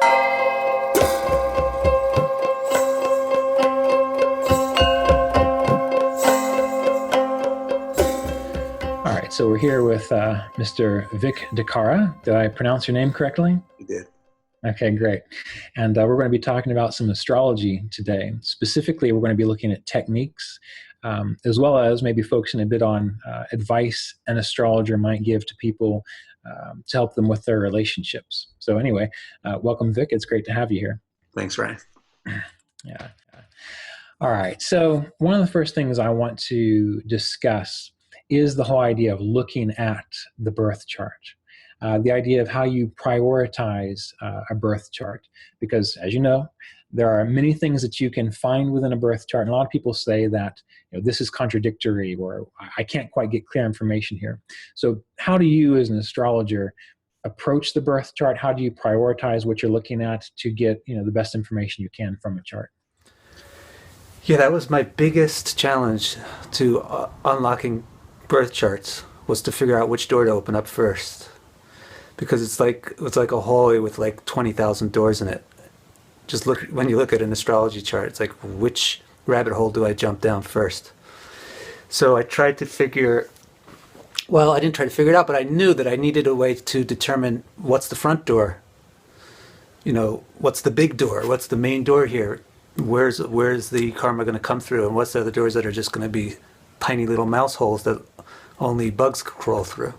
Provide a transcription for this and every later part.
All right, so we're here with Mr. Vic Dicara. Did I pronounce your name correctly? You did. Okay, great. And we're going to be talking about some astrology today. Specifically, we're going to be looking at techniques, as well as maybe focusing a bit on advice an astrologer might give to people to help them with their relationships. So anyway, welcome, Vic. It's great to have you here. Thanks, Ryan. Yeah. All right. So one of the first things I want to discuss is the whole idea of looking at the birth chart. The idea of how you prioritize a birth chart. Because as you know, there are many things that you can find within a birth chart. And a lot of people say that this is contradictory, or I can't quite get clear information here. So how do you as an astrologer approach the birth chart? How do you prioritize what you're looking at to get the best information you can from a chart? Yeah, that was my biggest challenge to unlocking birth charts, was to figure out which door to open up first. Because it's like a hallway with like 20,000 doors in it. Just when you look at an astrology chart, it's like, which rabbit hole do I jump down first? So I tried to I didn't try to figure it out, but I knew that I needed a way to determine what's the front door. What's the big door? What's the main door here? Where's the karma going to come through? And what's the other doors that are just going to be tiny little mouse holes that only bugs could crawl through?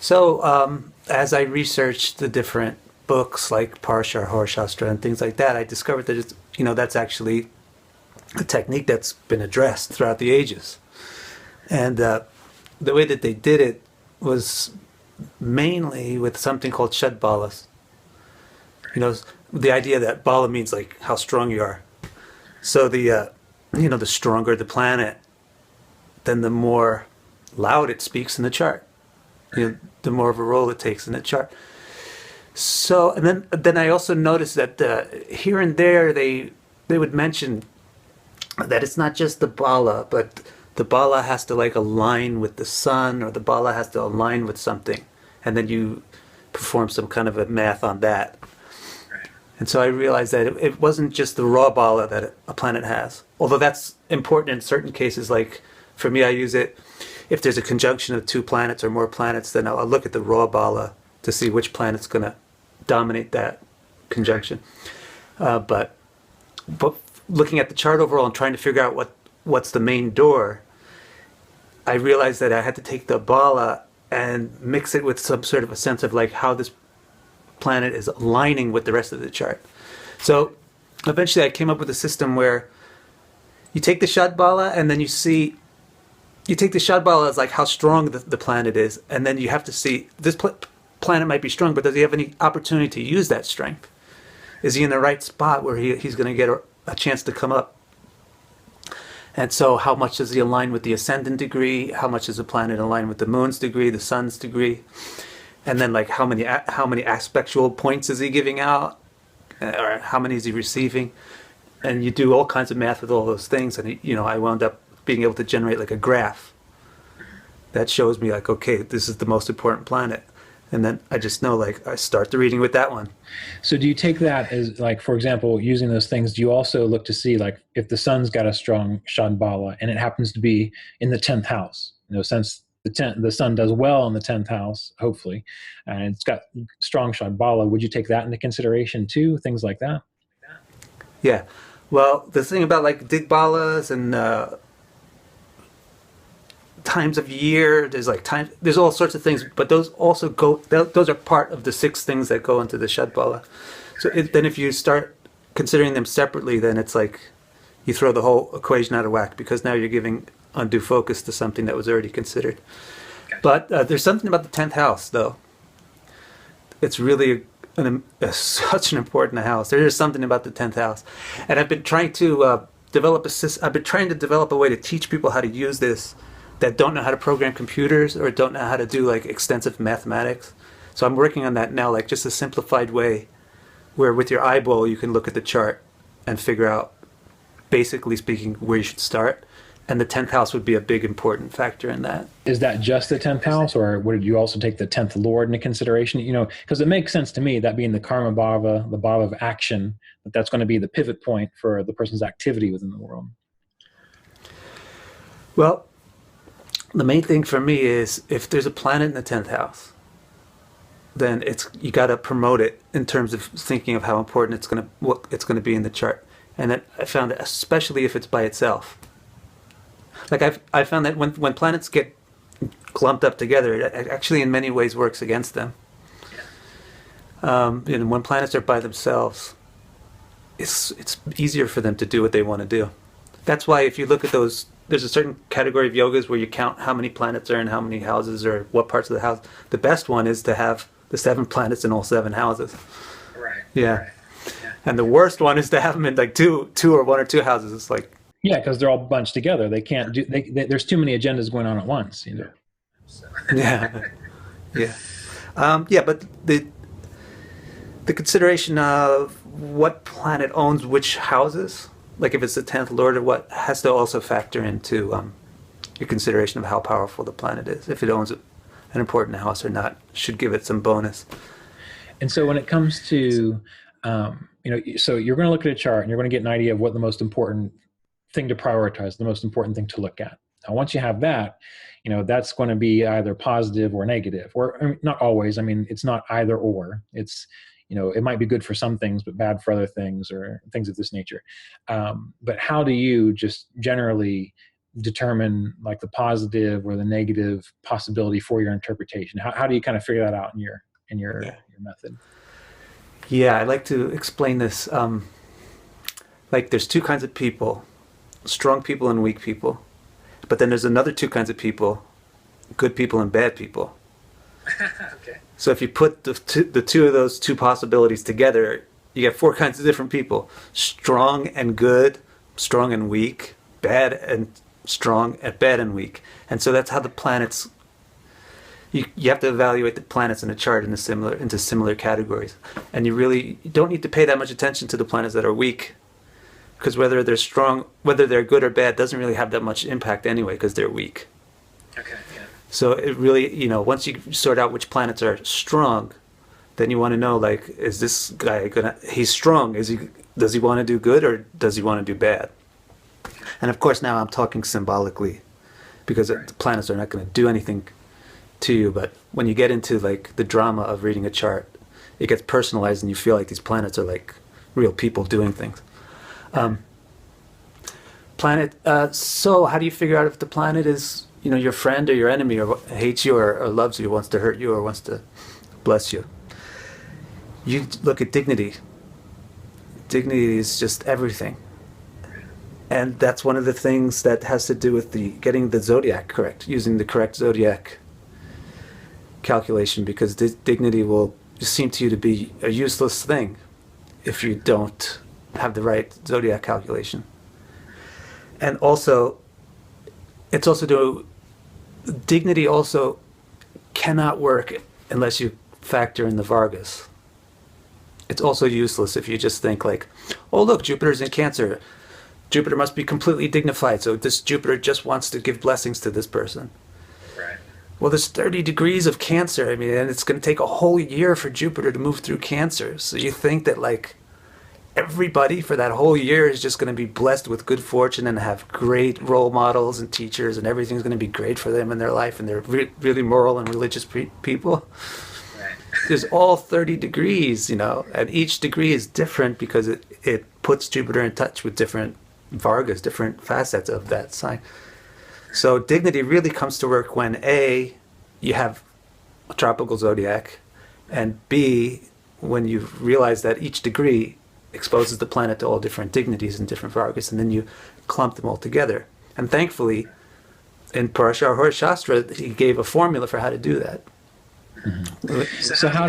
So as I researched the different books like Parsha, Horoshastra, and things like that, I discovered that that's actually a technique that's been addressed throughout the ages. And the way that they did it was mainly with something called Shadbalas. The idea that bala means like how strong you are. So the stronger the planet, then the more loud it speaks in the chart. The more of a role it takes in the chart. So, and then I also noticed that here and there they would mention that it's not just the bala, but the bala has to like align with the sun, or the bala has to align with something, and then you perform some kind of a math on that. And so I realized that it wasn't just the raw bala that a planet has, although that's important in certain cases. Like for me, I use it if there's a conjunction of two planets or more planets, then I'll look at the raw bala to see which planet's going to dominate that conjunction. But looking at the chart overall and trying to figure out what's the main door, I realized that I had to take the bala and mix it with some sort of a sense of like how this planet is aligning with the rest of the chart. So eventually I came up with a system where you take the Shadbala and then you take the Shadbala as like how strong the planet is, and then you have to see this planet might be strong, but does he have any opportunity to use that strength? Is he in the right spot where he's going to get a chance to come up? And so how much does he align with the ascendant degree? How much does the planet align with the moon's degree, the sun's degree? And then like how many aspectual points is he giving out? Or how many is he receiving? And you do all kinds of math with all those things, and I wound up being able to generate like a graph that shows me like, okay, this is the most important planet. And then I just know, like, I start the reading with that one. So do you take that as, like, for example, using those things, do you also look to see, like, if the sun's got a strong Shadbala and it happens to be in the 10th house, since the sun does well in the 10th house, hopefully, and it's got strong Shadbala, would you take that into consideration too? Things like that? Yeah. Well, the thing about, like, Digbalas and times of year, there's all sorts of things, but those also those are part of the 6 things that go into the Shadbala. So then if you start considering them separately, then it's like you throw the whole equation out of whack, because now you're giving undue focus to something that was already considered. But there's something about the 10th house, though. It's really such an important house. There is something about the 10th house, and I've been trying to develop a way to teach people how to use this that don't know how to program computers or don't know how to do like extensive mathematics. So I'm working on that now, like just a simplified way where with your eyeball you can look at the chart and figure out, basically speaking, where you should start. And the 10th house would be a big important factor in that. Is that just the 10th house, or would you also take the 10th Lord into consideration? Because it makes sense to me, that being the karma bhava, the bhava of action, that's going to be the pivot point for the person's activity within the world. Well, the main thing for me is if there's a planet in the 10th house, then you got to promote it in terms of thinking of how important what it's going to be in the chart. And that I found that especially if it's by itself. Like I found that when planets get clumped up together, it actually in many ways works against them. And when planets are by themselves, it's easier for them to do what they want to do. That's why if you look at those, there's a certain category of yogas where you count how many planets are in how many houses or what parts of the house. The best one is to have the 7 planets in all 7 houses. Right. Yeah. Right. Yeah. And the worst one is to have them in like two or 1 or 2 houses. It's like, yeah, because they're all bunched together. They can't do. There's too many agendas going on at once. So. Yeah, yeah, But the consideration of what planet owns which houses, like if it's the 10th Lord or what, has to also factor into your consideration of how powerful the planet is. If it owns an important house or not, should give it some bonus. And so when it comes to, so you're going to look at a chart and you're going to get an idea of what the most important thing to prioritize, the most important thing to look at. Now, once you have that, that's going to be either positive or negative, or not always. I mean, it's not either or. It's, it might be good for some things, but bad for other things, or things of this nature. But how do you just generally determine like the positive or the negative possibility for your interpretation? How do you kind of figure that out in your method? Yeah, I like to explain this. Like there's 2 kinds of people. Strong people and weak people. But then there's another 2 kinds of people, good people and bad people. Okay. So if you put the two of those 2 possibilities together, you get 4 kinds of different people. Strong and good, strong and weak, bad and strong, and bad and weak. And so that's how the planets, you have to evaluate the planets in a chart into similar categories. And you don't need to pay that much attention to the planets that are weak, because whether they're strong, whether they're good or bad, doesn't really have that much impact anyway, because they're weak. Okay. Yeah. So it really, once you sort out which planets are strong, then you want to know, like, is this guy he's strong. Does he want to do good, or does he want to do bad? And of course now I'm talking symbolically, because the planets are not going to do anything to you. But when you get into like the drama of reading a chart, it gets personalized and you feel like these planets are like real people doing things. So how do you figure out if the planet is, your friend or your enemy, or hates you or loves you, wants to hurt you or wants to bless you? You look at dignity. Dignity is just everything. And that's one of the things that has to do with getting the zodiac correct, using the correct zodiac calculation, because dignity will seem to you to be a useless thing if you don't have the right zodiac calculation. And also, dignity also cannot work unless you factor in the Vargas. It's also useless if you just think like, oh look, Jupiter's in Cancer. Jupiter must be completely dignified, so this Jupiter just wants to give blessings to this person. Right. Well, there's 30 degrees of Cancer, and it's going to take a whole year for Jupiter to move through Cancer. So you think that like everybody for that whole year is just going to be blessed with good fortune and have great role models and teachers, and everything's going to be great for them in their life, and they're really moral and religious people. Right. There's all 30 degrees, and each degree is different because it puts Jupiter in touch with different Vargas, different facets of that sign. So dignity really comes to work when A, you have a tropical zodiac, and B, when you realize that each degree exposes the planet to all different dignities and different Vargas, and then you clump them all together. And thankfully, in Parashar Shastra, he gave a formula for how to do that. Mm-hmm. So how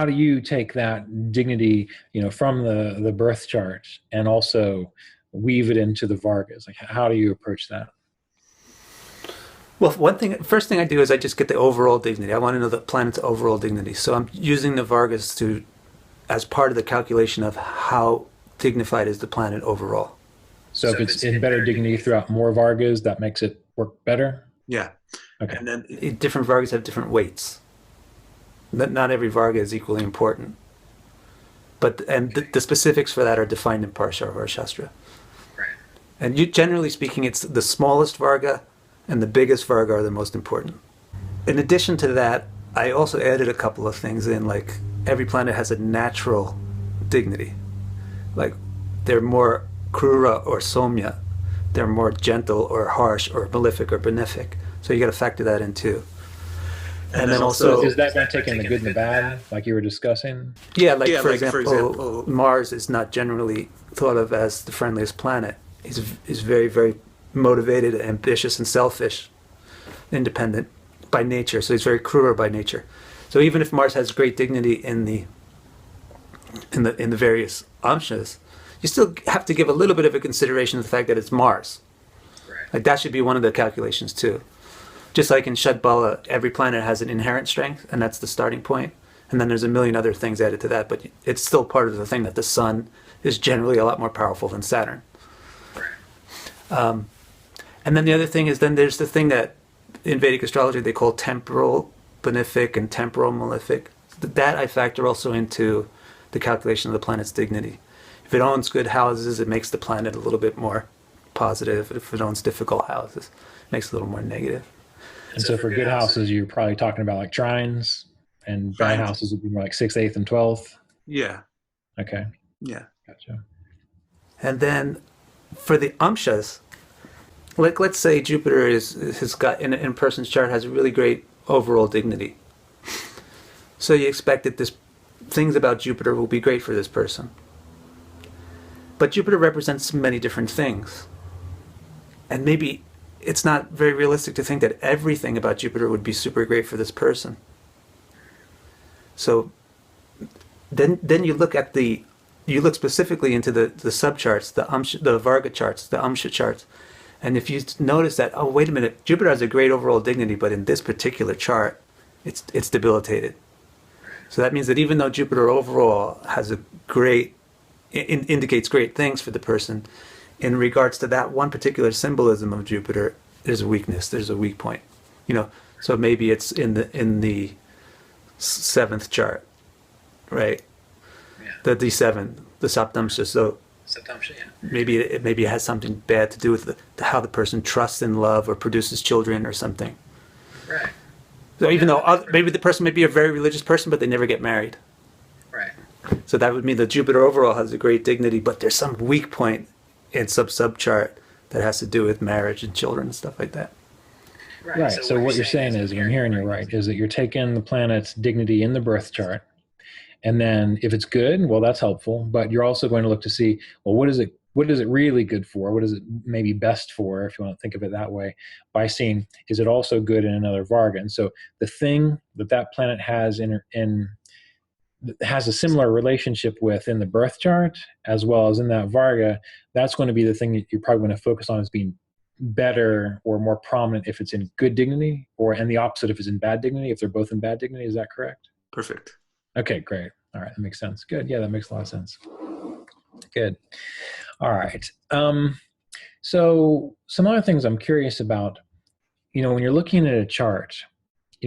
do you take that dignity, from the birth chart and also weave it into the Vargas? Like, how do you approach that? Well, first thing I do is I just get the overall dignity. I want to know the planet's overall dignity. So I'm using the Vargas as part of the calculation of how dignified is the planet overall. So if it's in better dignity throughout more Vargas, that makes it work better? Yeah. Okay. And then different Vargas have different weights. Not every Varga is equally important. But the specifics for that are defined in Parsha or Shastra. Right. And generally speaking, it's the smallest Varga and the biggest Varga are the most important. In addition to that, I also added a couple of things in, like every planet has a natural dignity. Like they're more Krura or Somya. They're more gentle or harsh or malefic or benefic. So you got to factor that in too. And then also, is that going to take in the good and the bad, like you were discussing? Yeah, for example, Mars is not generally thought of as the friendliest planet. He's very, very motivated, ambitious, and selfish, independent by nature. So he's very cruel by nature. So even if Mars has great dignity in the various amshas, you still have to give a little bit of a consideration to the fact that it's Mars. Right. Like that should be one of the calculations too. Just like in Shadbala, every planet has an inherent strength, and that's the starting point. And then there's a million other things added to that, but it's still part of the thing that the Sun is generally a lot more powerful than Saturn. Right. And then the other thing is, then there's the thing that in Vedic astrology they call temporal benefic and temporal malefic. That I factor also into the calculation of the planet's dignity. If it owns good houses, it makes the planet a little bit more positive. If it owns difficult houses, it makes it a little more negative. And so for good houses, you're probably talking about like trines, and bad houses would be more like 6th, 8th, and 12th. Yeah. Okay. Yeah. Gotcha. And then for the amshas, like let's say Jupiter has got in a person's chart has a really great overall dignity. So you expect that things about Jupiter will be great for this person. But Jupiter represents many different things. And maybe it's not very realistic to think that everything about Jupiter would be super great for this person. So then you look specifically into the subcharts, the Varga charts, the Amsha charts, and if you notice that, oh wait a minute, Jupiter has a great overall dignity, but in this particular chart, it's debilitated. So that means that even though Jupiter overall has a great indicates great things for the person, in regards to that one particular symbolism of Jupiter, there's a weakness, there's a weak point. So maybe it's in the 7th chart, right? Yeah. The D7, the Saptamsha. So Saptamsha, yeah. maybe it has something bad to do with how the person trusts in love or produces children or something. Right. So even though maybe the person may be a very religious person, but they never get married. Right. So that would mean that Jupiter overall has a great dignity, but there's some weak point in subchart that has to do with marriage and children and stuff like that. Right. So what you're saying is, if I'm hearing you right, is that you're taking the planet's dignity in the birth chart, and then if it's good, well, that's helpful. But you're also going to look to see, well, what is it really good for? What is it maybe best for, if you want to think of it that way, by seeing, is it also good in another Varga? And so the thing that planet has has a similar relationship with in the birth chart, as well as in that Varga, that's going to be the thing that you're probably going to focus on as being better or more prominent if it's in good dignity, and the opposite if it's in bad dignity, if they're both in bad dignity. Is that correct? Perfect. Okay, great. All right, that makes sense. Good. Yeah, that makes a lot of sense. Good. All right. So some other things I'm curious about, when you're looking at a chart,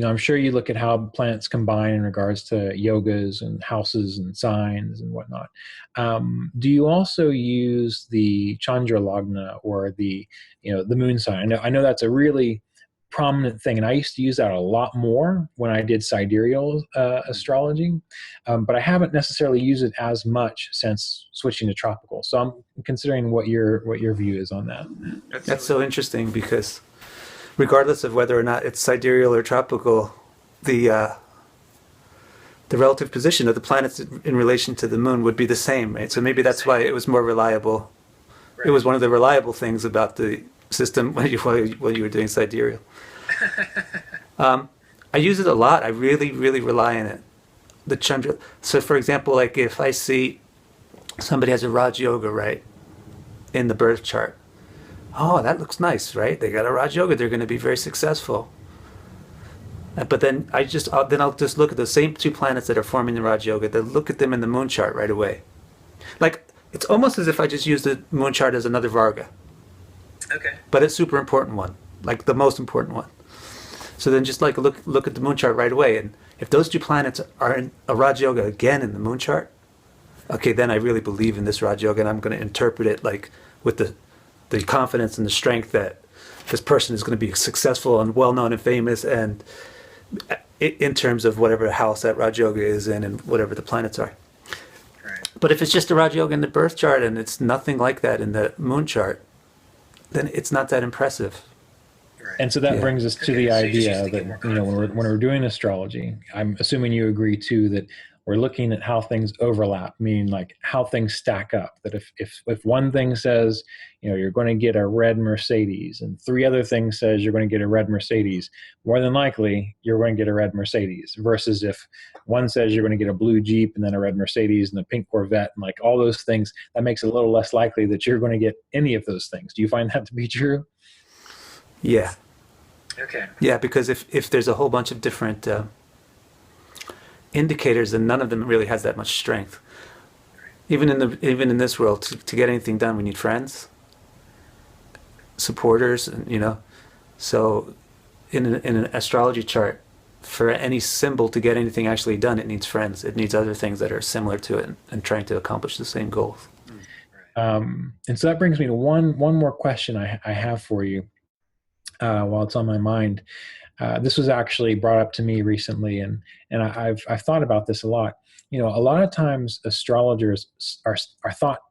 I'm sure you look at how planets combine in regards to yogas and houses and signs and whatnot. Do you also use the Chandra Lagna or the moon sign? I know that's a really prominent thing, and I used to use that a lot more when I did sidereal astrology, but I haven't necessarily used it as much since switching to tropical. So I'm considering what your view is on that. That's so interesting, because regardless of whether or not it's sidereal or tropical, the relative position of the planets in relation to the moon would be the same, right? So maybe that's why it was more reliable. Right. It was one of the reliable things about the system when you were doing sidereal. I use it a lot. I really, really rely on it. The Chandra. So, for example, like if I see somebody has a Raj Yoga, right, in the birth chart, oh, that looks nice, right? They got a Raj Yoga. They're going to be very successful. But then I'll just look at the same two planets that are forming the Raj Yoga. Then look at them in the moon chart right away. Like It's almost as if I just used the moon chart as another Varga, Okay. but it's super important one, like the most important one. So then just like look at the moon chart right away, and if those two planets are in a Raj Yoga again in the moon chart, okay, then I really believe in this Raj Yoga, and I'm going to interpret it like with the confidence and the strength that this person is going to be successful and well known and famous, and in terms of whatever house that Raj Yoga is in and whatever the planets are. Right. But if it's just a Raj Yoga in the birth chart and it's nothing like that in the moon chart, then it's not that impressive. Right. And so that Yeah. brings us to Okay, the so you just idea need to that, get you more know, when we're doing astrology, I'm assuming you agree too that we're looking at how things overlap, meaning like how things stack up. That if one thing says, you know, you're going to get a red Mercedes, and three other things says you're going to get a red Mercedes, more than likely you're going to get a red Mercedes. Versus if one says you're going to get a blue Jeep and then a red Mercedes and a pink Corvette and like all those things, that makes it a little less likely that you're going to get any of those things. Do you find that to be true? Yeah. Okay. Yeah, because if there's a whole bunch of different indicators, then none of them really has that much strength. Even in this world, to get anything done, we need friends, supporters, and you know. So, in an astrology chart, for any symbol to get anything actually done, it needs friends. It needs other things that are similar to it and trying to accomplish the same goals. And so that brings me to one more question I have for you while it's on my mind. This was actually brought up to me recently, and I've thought about this a lot. You know, a lot of times astrologers are thought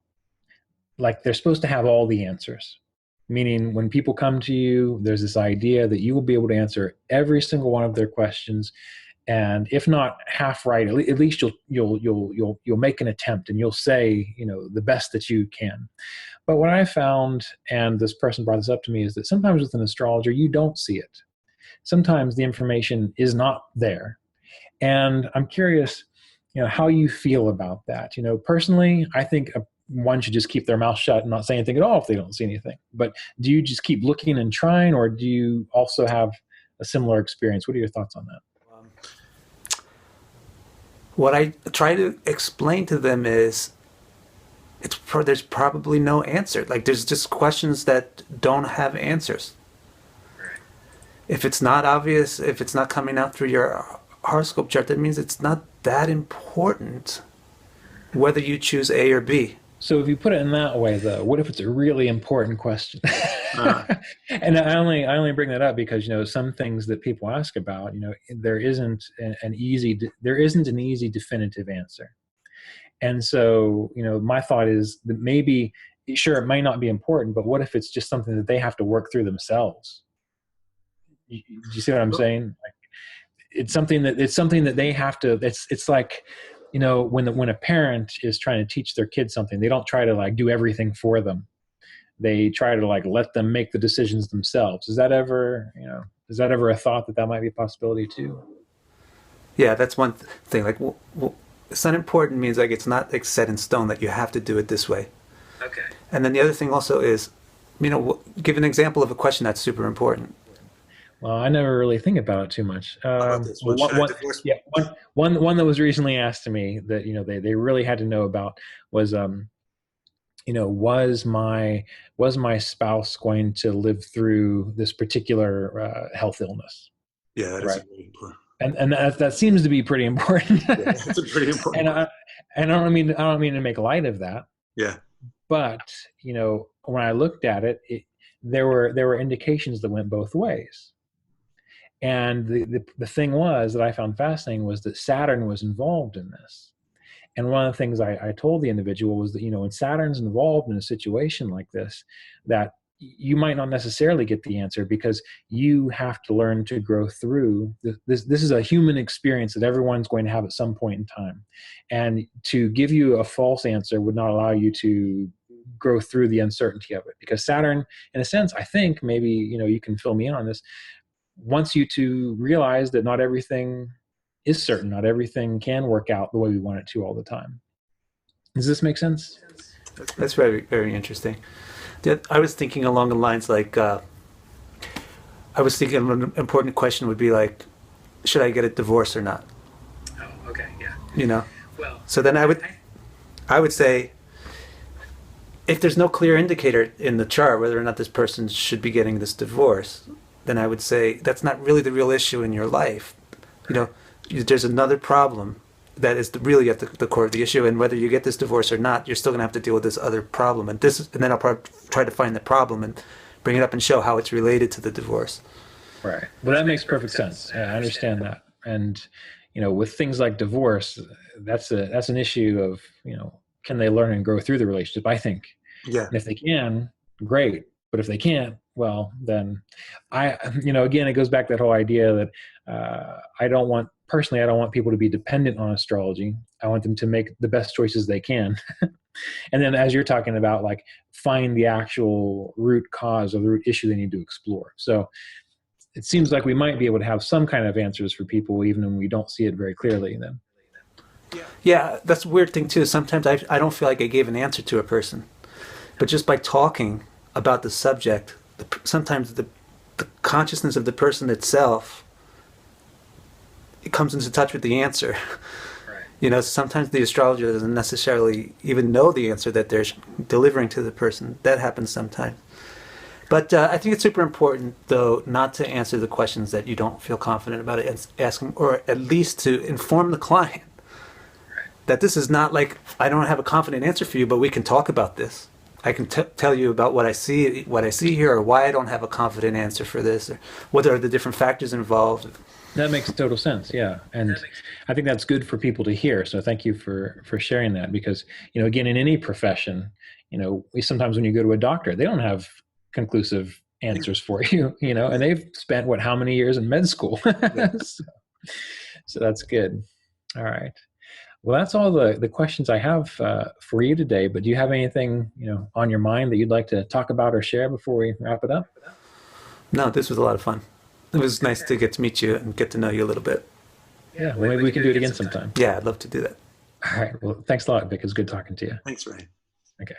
like they're supposed to have all the answers. Meaning, when people come to you, there's this idea that you will be able to answer every single one of their questions, and if not half right, at least you'll make an attempt, and you'll say, you know, the best that you can. But what I found, and this person brought this up to me, is that sometimes with an astrologer you don't see it. Sometimes the information is not there, and I'm curious, you know, how you feel about that. You know, personally, I think one should just keep their mouth shut and not say anything at all if they don't see anything. But do you just keep looking and trying, or do you also have a similar experience? What are your thoughts on that? What I try to explain to them is there's probably no answer. Like there's just questions that don't have answers. Right. If it's not obvious, if it's not coming out through your horoscope chart, that means it's not that important whether you choose A or B. So if you put it in that way, though, what if it's a really important question? And I only bring that up because, you know, some things that people ask about, you know, there isn't an easy definitive answer. And so, you know, my thought is that maybe, sure, it may not be important, but what if it's just something that they have to work through themselves? Do you see what I'm saying? Like, it's something that they have to. It's like, you know, when a parent is trying to teach their kids something, they don't try to like do everything for them. They try to like let them make the decisions themselves. Is that ever a thought that might be a possibility too? Yeah, that's one thing. Like, it's not important means like it's not like set in stone that you have to do it this way. Okay. And then the other thing also is, you know, give an example of a question that's super important. Well, I never really think about it too much. About this one? Should I divorce? Yeah, one that was recently asked to me that, you know, they really had to know about was, you know, was my spouse going to live through this particular health illness? Yeah, that is Right. very important. And that seems to be pretty important. Yeah, that's a pretty important. And I don't mean to make light of that. Yeah. But, you know, when I looked at it, there were indications that went both ways. And the thing was that I found fascinating was that Saturn was involved in this. And one of the things I told the individual was that, you know, when Saturn's involved in a situation like this, that you might not necessarily get the answer because you have to learn to grow through this. This is a human experience that everyone's going to have at some point in time. And to give you a false answer would not allow you to grow through the uncertainty of it, because Saturn, in a sense, I think, maybe, you know, you can fill me in on this, wants you to realize that not everything is certain. Not everything can work out the way we want it to all the time. Does this make sense? That's very, very interesting. I was thinking along the lines like, I was thinking an important question would be like, should I get a divorce or not? Oh, okay, yeah. You know? Well, So then I would say, if there's no clear indicator in the chart whether or not this person should be getting this divorce, then I would say that's not really the real issue in your life. You know, there's another problem that is really at the core of the issue, and whether you get this divorce or not, you're still going to have to deal with this other problem. And then I'll probably try to find the problem and bring it up and show how it's related to the divorce. Right. Well, that makes perfect sense. Yeah, I understand that. And, you know, with things like divorce, that's an issue of, you know, can they learn and grow through the relationship? I think. Yeah. And if they can, great. But if they can't, well, then again, it goes back to that whole idea that I don't want people to be dependent on astrology. I want them to make the best choices they can. And then as you're talking about, like, find the actual root cause or the root issue they need to explore. So it seems like we might be able to have some kind of answers for people, even when we don't see it very clearly then. Yeah, that's a weird thing too. Sometimes I don't feel like I gave an answer to a person. But just by talking about the subject, sometimes the consciousness of the person itself, it comes into touch with the answer. Right. You know, sometimes the astrologer doesn't necessarily even know the answer that they're delivering to the person. That happens sometimes. But I think it's super important, though, not to answer the questions that you don't feel confident about asking, or at least to inform the client that this is not like, I don't have a confident answer for you, but we can talk about this. I can tell you about what I see here, or why I don't have a confident answer for this, or what are the different factors involved. That makes total sense, yeah. And I think that's good for people to hear. So thank you for sharing that, because, you know, again, in any profession, you know, sometimes when you go to a doctor, they don't have conclusive answers for you, you know, and they've spent how many years in med school. So that's good. All right. Well, that's all the questions I have for you today. But do you have anything, you know, on your mind that you'd like to talk about or share before we wrap it up? No, this was a lot of fun. It was nice to get to meet you and get to know you a little bit. Yeah, well, maybe we can do it again sometime. Yeah, I'd love to do that. All right. Well, thanks a lot, Vic. It was good talking to you. Thanks, Ryan. Okay.